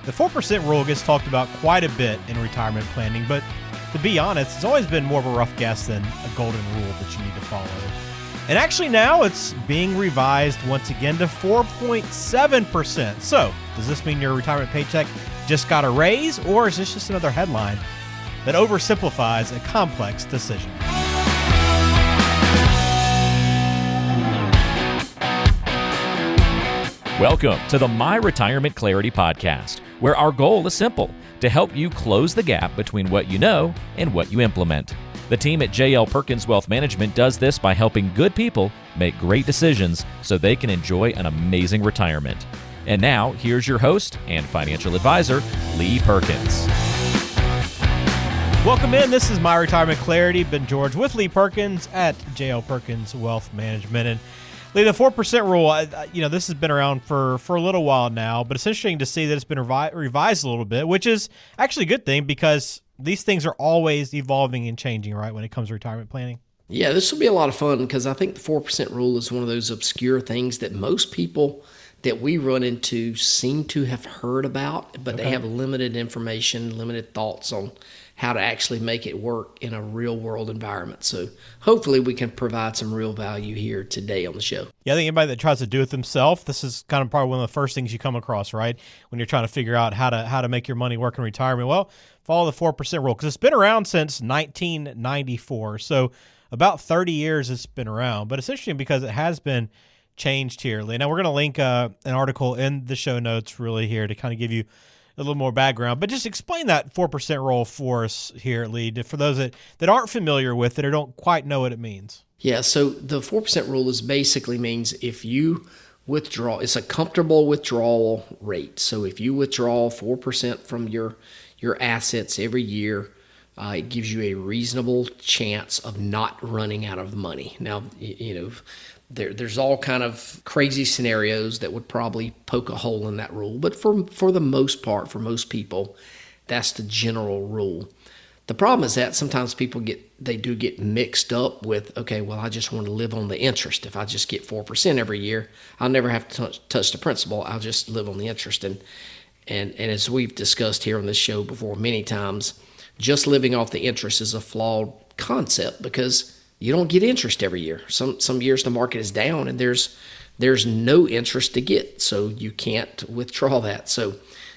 The 4% rule gets talked about quite a bit in retirement planning, but to be honest, it's always been more of a rough guess than a golden rule that you need to follow. And actually now it's being revised once again to 4.7%. So does this mean your retirement paycheck just got a raise, or is this just another headline that oversimplifies a complex decision? Welcome to the My Retirement Clarity Podcast, where our goal is simple: to help you close the gap between what you know and what you implement. The team at Perkins Wealth Management does this by helping good people make great decisions so they can enjoy an amazing retirement. And now, here's your host and financial advisor, Lee Perkins. Welcome in. This is My Retirement Clarity. Ben George with Lee Perkins at Perkins Wealth Management. And Lee, the 4% rule, this has been around for a little while now, but it's interesting to see that it's been revised a little bit, which is actually a good thing because these things are always evolving and changing, right, when it comes to retirement planning? Yeah, this will be a lot of fun because I think the 4% rule is one of those obscure things that most people that we run into seem to have heard about, but They have limited information, limited thoughts on how to actually make it work in a real world environment. So hopefully we can provide some real value here today on the show. Yeah, I think anybody that tries to do it themselves, this is kind of probably one of the first things you come across, right? When you're trying to figure out how to make your money work in retirement. Well, follow the 4% rule because it's been around since 1994. So about 30 years it's been around. But it's interesting because it has been changed here, Lee. Now we're going to link an article in the show notes really here to kind of give you a little more background, but just explain that 4% rule for us here, Lee, for those that aren't familiar with it or don't quite know what it means. Yeah, so the 4% rule basically means if you withdraw, it's a comfortable withdrawal rate. So if you withdraw 4% from your assets every year, it gives you a reasonable chance of not running out of money. Now, there's all kind of crazy scenarios that would probably poke a hole in that rule, but for the most part, for most people, that's the general rule. The problem is that sometimes people do get mixed up with, okay, well, I just want to live on the interest. If I just get 4% every year, I'll never have to touch the principal. I'll just live on the interest. And as we've discussed here on this show before many times, just living off the interest is a flawed concept because you don't get interest every year. Some years the market is down and there's no interest to get, so you can't withdraw that. So,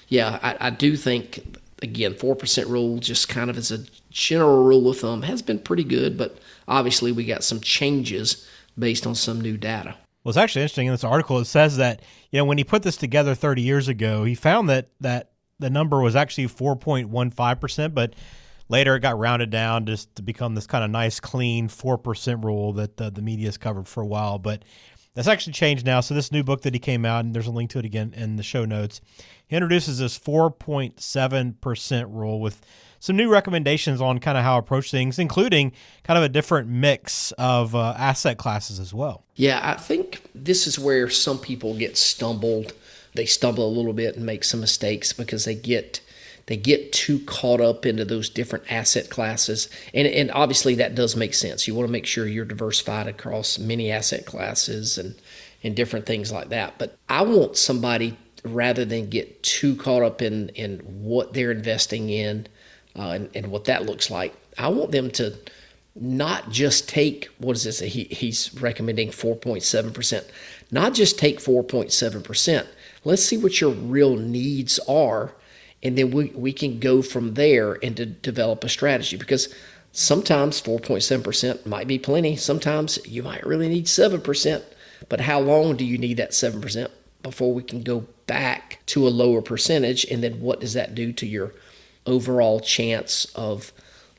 yeah, I do think, again, 4% rule just kind of as a general rule of thumb has been pretty good, but obviously we got some changes based on some new data. Well, it's actually interesting in this article. It says that when he put this together 30 years ago, he found that the number was actually 4.15%, but later it got rounded down just to become this kind of nice, clean 4% rule that the media has covered for a while. But that's actually changed now. So this new book that he came out, and there's a link to it again in the show notes, he introduces this 4.7% rule with some new recommendations on kind of how to approach things, including kind of a different mix of asset classes as well. Yeah, I think this is where some people get stumbled. They stumble a little bit and make some mistakes because they get too caught up into those different asset classes. And obviously that does make sense. You want to make sure you're diversified across many asset classes and different things like that. But I want somebody, rather than get too caught up in what they're investing in and what that looks like, I want them to not just take, what is this? He's recommending 4.7%. Not just take 4.7%. Let's see what your real needs are. And then we can go from there and to develop a strategy, because sometimes 4.7% might be plenty. Sometimes you might really need 7%. But how long do you need that 7% before we can go back to a lower percentage? And then what does that do to your overall chance of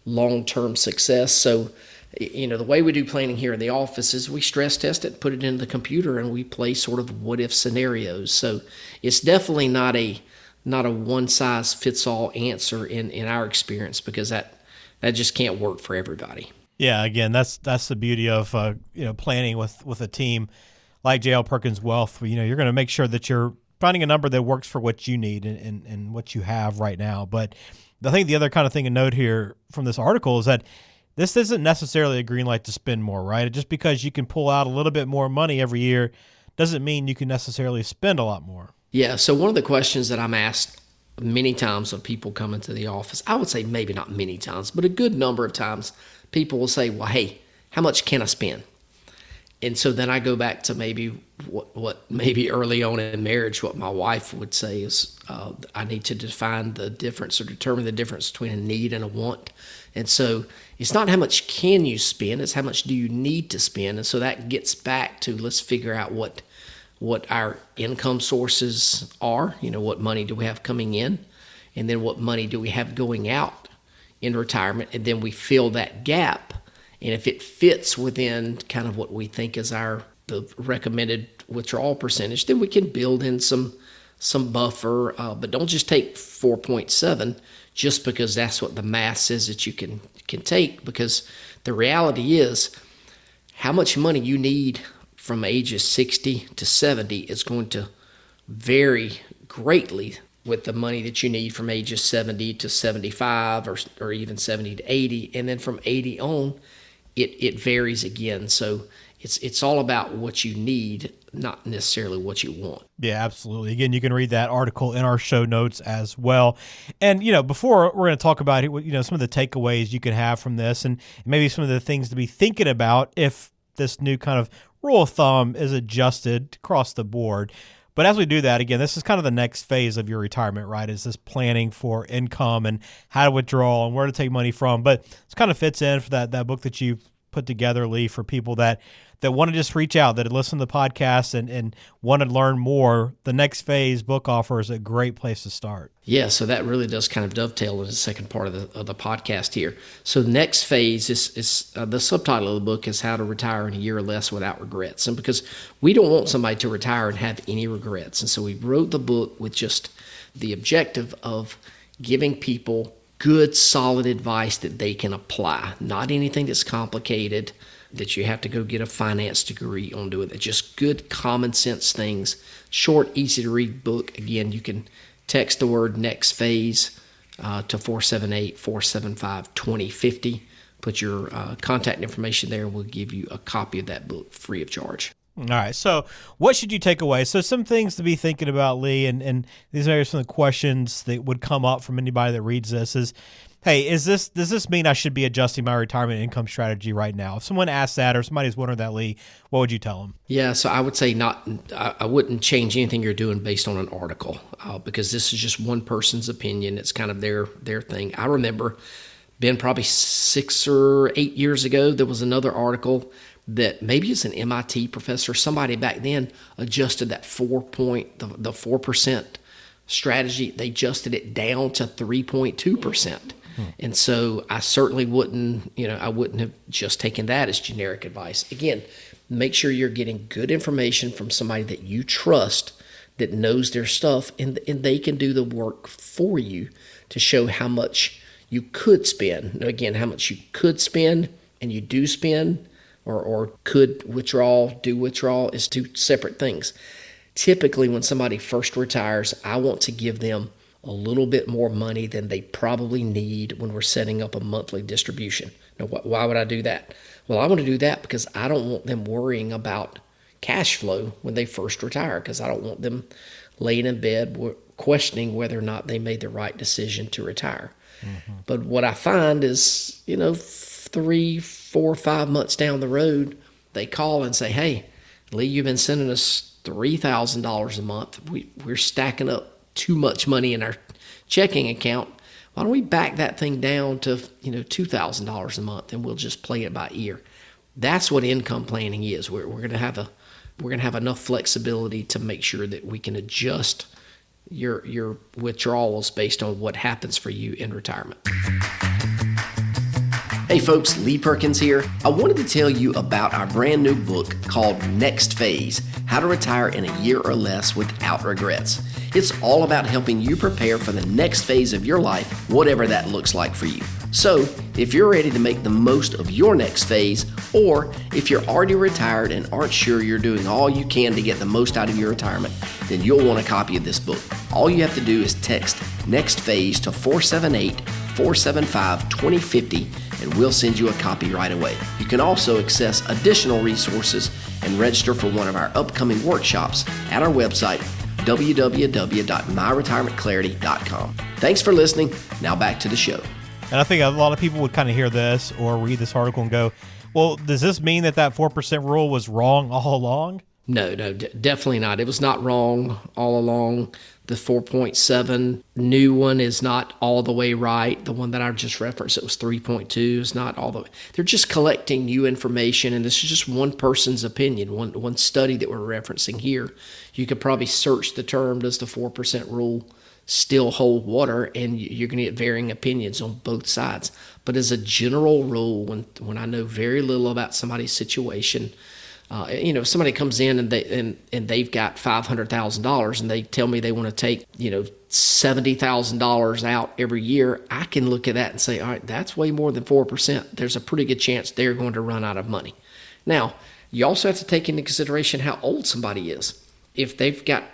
long-term success? So, the way we do planning here in the office is we stress test it, put it into the computer, and we play sort of what-if scenarios. So it's definitely not a one-size-fits-all answer in our experience, because that just can't work for everybody. Yeah, again, that's the beauty of planning with a team like JL Perkins Wealth. You're going to make sure that you're finding a number that works for what you need and what you have right now. But I think the other kind of thing to note here from this article is that this isn't necessarily a green light to spend more, right? Just because you can pull out a little bit more money every year doesn't mean you can necessarily spend a lot more. Yeah, so one of the questions that I'm asked many times of people coming to the office, I would say maybe not many times, but a good number of times, people will say, well, hey, how much can I spend? And so then I go back to maybe what maybe early on in marriage, what my wife would say is, I need to define the difference or determine the difference between a need and a want. And so it's not how much can you spend, it's how much do you need to spend. And so that gets back to, let's figure out what our income sources are, what money do we have coming in, and then what money do we have going out in retirement, and then we fill that gap. And if it fits within kind of what we think is the recommended withdrawal percentage, then we can build in some buffer, but don't just take 4.7 just because that's what the math says that you can take, because the reality is how much money you need from ages 60 to 70 is going to vary greatly with the money that you need from ages 70 to 75 or even 70 to 80. And then from 80 on, it varies again. So it's all about what you need, not necessarily what you want. Yeah, absolutely. Again, you can read that article in our show notes as well. And, before we're going to talk about some of the takeaways you can have from this and maybe some of the things to be thinking about if this new kind of rule of thumb is adjusted across the board. But as we do that, again, this is kind of the next phase of your retirement, right? Is this planning for income and how to withdraw and where to take money from. But it kind of fits in for that book that you've put together, Lee, for people that want to just reach out, that listen to the podcast and want to learn more. The Next Phase book offer is a great place to start. Yeah, so that really does kind of dovetail into the second part of the podcast here. So Next Phase is the subtitle of the book is How to Retire in a Year or Less Without Regrets. And because we don't want somebody to retire and have any regrets. And so we wrote the book with just the objective of giving people good, solid advice that they can apply. Not anything that's complicated, that you have to go get a finance degree on doing it. Just good, common sense things. Short, easy to read book. Again, you can text the word Next Phase to 478-475-2050. Put your contact information there, and we'll give you a copy of that book free of charge. All right. So what should you take away? So some things to be thinking about, Lee, and these are some of the questions that would come up from anybody that reads this is, hey, does this mean I should be adjusting my retirement income strategy right now? If someone asks that or somebody's wondering that, Lee, what would you tell them? Yeah, so I would say I wouldn't change anything you're doing based on an article because this is just one person's opinion. It's kind of their thing. I remember, been probably 6 or 8 years ago, there was another article that maybe it's an MIT professor, somebody back then adjusted that the 4% strategy. They adjusted it down to 3.2%. And so I certainly wouldn't have just taken that as generic advice. Again, make sure you're getting good information from somebody that you trust, that knows their stuff, and they can do the work for you to show how much you could spend. Now, again, how much you could spend and you do spend, or could do withdrawal is two separate things. Typically, when somebody first retires, I want to give them a little bit more money than they probably need when we're setting up a monthly distribution. Now, why would I do that? Well, I want to do that because I don't want them worrying about cash flow when they first retire, because I don't want them laying in bed questioning whether or not they made the right decision to retire. Mm-hmm. But what I find is, 3, 4, 5 months down the road, they call and say, hey, Lee, you've been sending us $3,000 a month. We're stacking up too much money in our checking account. Why don't we back that thing down to $2,000 a month, and we'll just play it by ear? That's what income planning is. We're going to have enough flexibility to make sure that we can adjust your withdrawals based on what happens for you in retirement. Hey folks, Lee Perkins here. I wanted to tell you about our brand new book called Next Phase, How to Retire in a Year or Less Without Regrets. It's all about helping you prepare for the next phase of your life, whatever that looks like for you. So, if you're ready to make the most of your next phase, or if you're already retired and aren't sure you're doing all you can to get the most out of your retirement, then you'll want a copy of this book. All you have to do is text Next Phase to 478-475-2050, and we'll send you a copy right away. You can also access additional resources and register for one of our upcoming workshops at our website, www.myretirementclarity.com. Thanks for listening. Now back to the show. And I think a lot of people would kind of hear this or read this article and go, well, does this mean that 4% rule was wrong all along? No, definitely not. It was not wrong all along. The 4.7 new one is not all the way right. The one that I just referenced, it was 3.2, is not all the way. They're just collecting new information, and this is just one person's opinion, one study that we're referencing here. You could probably search the term, does the 4% rule still hold water, and you're going to get varying opinions on both sides. But as a general rule, when I know very little about somebody's situation, if somebody comes in and they've got $500,000 and they tell me they want to take $70,000 out every year, I can look at that and say, all right, that's way more than 4%. There's a pretty good chance they're going to run out of money. Now, you also have to take into consideration how old somebody is. If they've got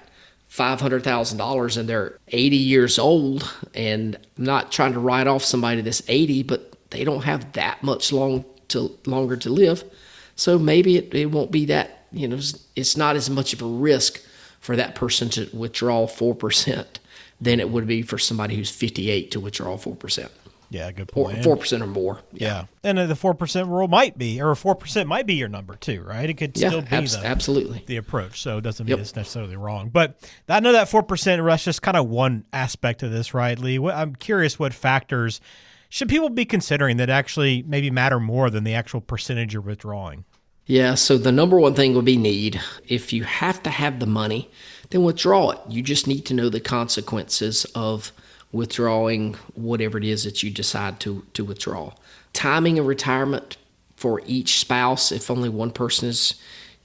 $500,000 and they're 80 years old, and I'm not trying to write off somebody that's 80, but they don't have that much longer to live. So maybe it won't be that, it's not as much of a risk for that person to withdraw 4% than it would be for somebody who's 58 to withdraw 4%. Yeah, good point. 4% or more. Yeah. And the 4% rule might be, or 4% might be your number too, right? It could still be absolutely the approach. So it doesn't mean it's necessarily wrong. But I know that 4% rush is kind of one aspect of this, right, Lee? I'm curious what factors should people be considering that actually maybe matter more than the actual percentage you're withdrawing? Yeah, so the number one thing would be need. If you have to have the money, then withdraw it. You just need to know the consequences of withdrawing whatever it is that you decide to withdraw. Timing of retirement for each spouse, if only one person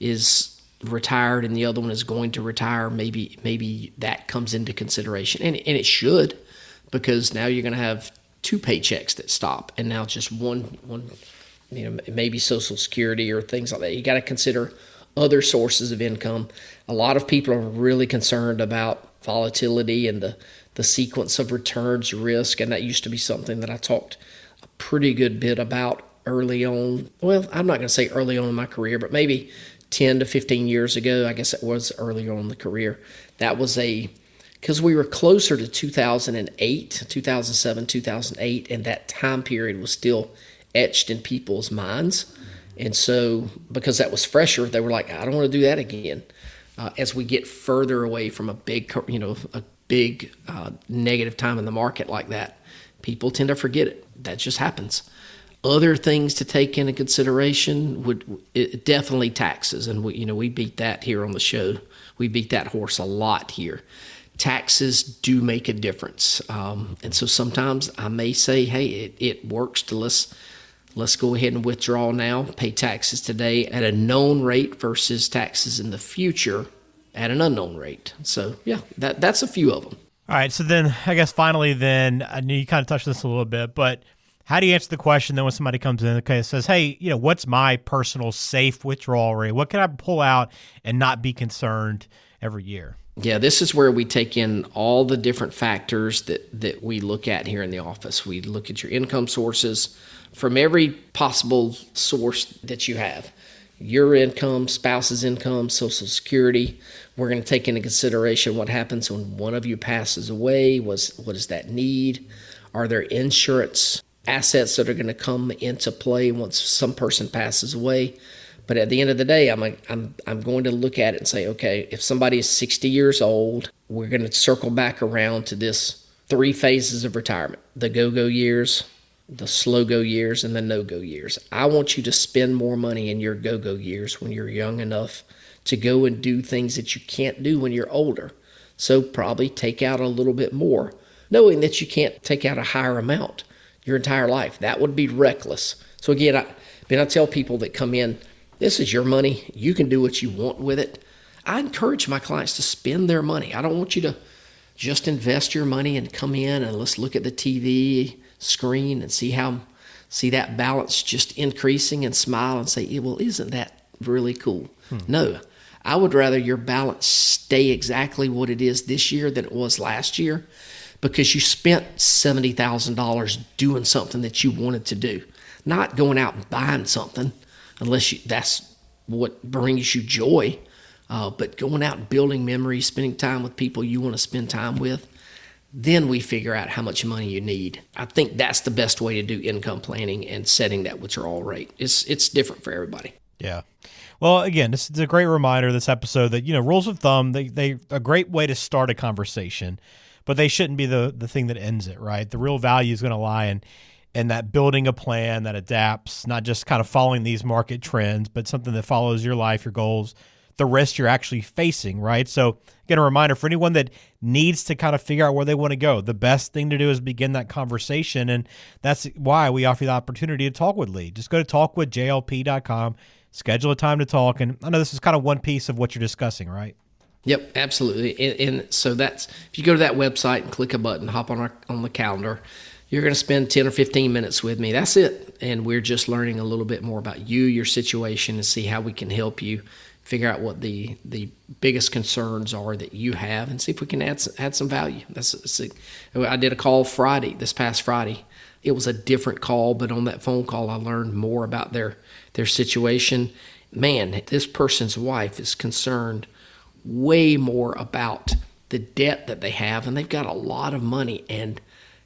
is retired and the other one is going to retire, maybe that comes into consideration. And it should, because now you're going to have two paychecks that stop, and now just one maybe Social Security or things like that. You got to consider other sources of income. A lot of people are really concerned about volatility and the sequence of returns risk, and that used to be something that I talked a pretty good bit about early on. Well, I'm not going to say early on in my career, but maybe 10 to 15 years ago. I guess it was early on in the career. That was because we were closer to 2007, 2008, and that time period was still etched in people's minds. And so because that was fresher, they were like, I don't want to do that again. As we get further away from a big negative time in the market like that, people tend to forget it. That just happens. Other things to take into consideration definitely taxes. And we beat that here on the show. We beat that horse a lot here. Taxes do make a difference. And so sometimes I may say, hey, it works to let's go ahead and withdraw now, pay taxes today at a known rate versus taxes in the future at an unknown rate. So, yeah, that's a few of them. All right, so then I guess finally then, I know you kind of touched this a little bit, but how do you answer the question then when somebody comes in and says, hey, what's my personal safe withdrawal rate? What can I pull out and not be concerned every year? Yeah, this is where we take in all the different factors that we look at here in the office. We look at your income sources from every possible source that you have. Your income, spouse's income, Social Security. We're going to take into consideration what happens when one of you passes away. What does that need? Are there insurance assets that are going to come into play once some person passes away? But at the end of the day, I'm going to look at it and say, okay, if somebody is 60 years old, we're going to circle back around to this 3 phases of retirement: the go-go years, the slow-go years, and the no-go years. I want you to spend more money in your go-go years when you're young enough to go and do things that you can't do when you're older. So probably take out a little bit more, knowing that you can't take out a higher amount your entire life. That would be reckless. So again, I tell people that come in, this is your money. You can do what you want with it. I encourage my clients to spend their money. I don't want you to just invest your money and come in and let's look at the TV screen and see that balance just increasing and smile and say, well, isn't that really cool? No, I would rather your balance stay exactly what it is this year than it was last year, because you spent $70,000 doing something that you wanted to do, not going out and buying something unless that's what brings you joy. But going out and building memories, spending time with people you want to spend time with, then we figure out how much money you need. I think that's the best way to do income planning and setting that withdrawal rate. It's different for everybody. Yeah. Well, again, this is a great reminder, this episode, that, rules of thumb, they a great way to start a conversation, but they shouldn't be the thing that ends it, right? The real value is going to lie in that building a plan that adapts, not just kind of following these market trends, but something that follows your life, your goals, the risks you're actually facing, right? So again, a reminder for anyone that needs to kind of figure out where they want to go, the best thing to do is begin that conversation. And that's why we offer the opportunity to talk with Lee. Just go to talkwithjlp.com, schedule a time to talk. And I know this is kind of one piece of what you're discussing, right? Yep, absolutely. And so that's, if you go to that website and click a button, hop on the calendar, you're going to spend 10 or 15 minutes with me. That's it. And we're just learning a little bit more about you, your situation, and see how we can help you figure out what the biggest concerns are that you have, and see if we can add some value. I did a call this past Friday. It was a different call, but on that phone call, I learned more about their situation. Man, this person's wife is concerned way more about the debt that they have, and they've got a lot of money. And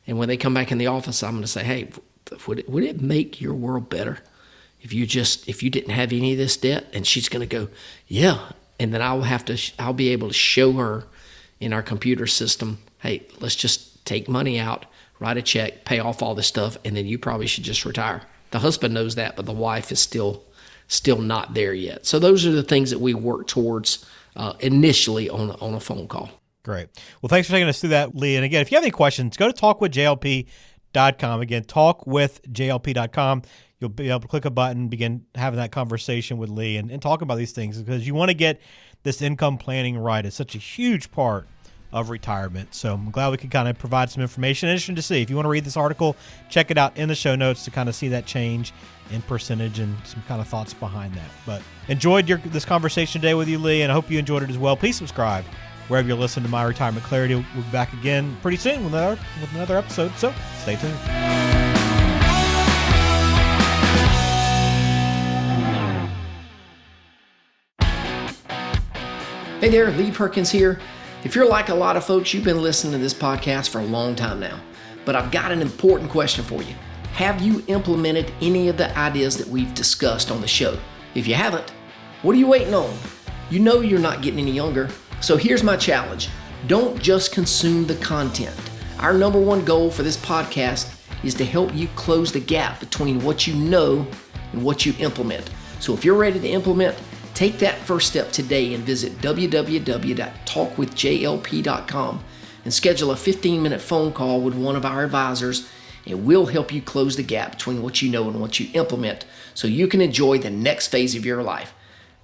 when they come back in the office, I'm going to say, hey, would it make your world better if you didn't have any of this debt? And she's going to go, yeah. And then I'll be able to show her in our computer system, hey, let's just take money out, write a check, pay off all this stuff, and then you probably should just retire. The husband knows that, but the wife is still not there yet. So those are the things that we work towards initially on a phone call. Great. Well, thanks for taking us through that, Lee. And again, if you have any questions, go to talkwithjlp.com. Again, talkwithjlp.com. You'll be able to click a button, begin having that conversation with Lee and talk about these things, because you want to get this income planning right. It's such a huge part of retirement. So I'm glad we could kind of provide some information. Interesting to see. If you want to read this article, check it out in the show notes to kind of see that change in percentage and some kind of thoughts behind that. But enjoyed this conversation today with you, Lee, and I hope you enjoyed it as well. Please subscribe wherever you listen to My Retirement Clarity. We'll be back again pretty soon with another episode, so stay tuned. Hey there, Lee Perkins here. If you're like a lot of folks, you've been listening to this podcast for a long time now. But I've got an important question for you. Have you implemented any of the ideas that we've discussed on the show? If you haven't, what are you waiting on? You know you're not getting any younger. So here's my challenge. Don't just consume the content. Our number one goal for this podcast is to help you close the gap between what you know and what you implement. So if you're ready to implement, take that first step today and visit www.talkwithjlp.com and schedule a 15-minute phone call with one of our advisors, and we'll help you close the gap between what you know and what you implement so you can enjoy the next phase of your life.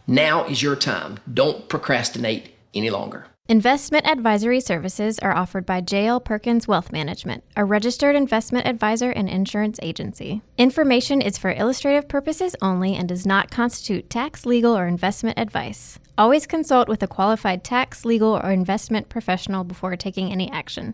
Now is your time. Don't procrastinate any longer. Investment advisory services are offered by J.L. Perkins Wealth Management, a registered investment advisor and insurance agency. Information is for illustrative purposes only and does not constitute tax, legal, or investment advice. Always consult with a qualified tax, legal, or investment professional before taking any action.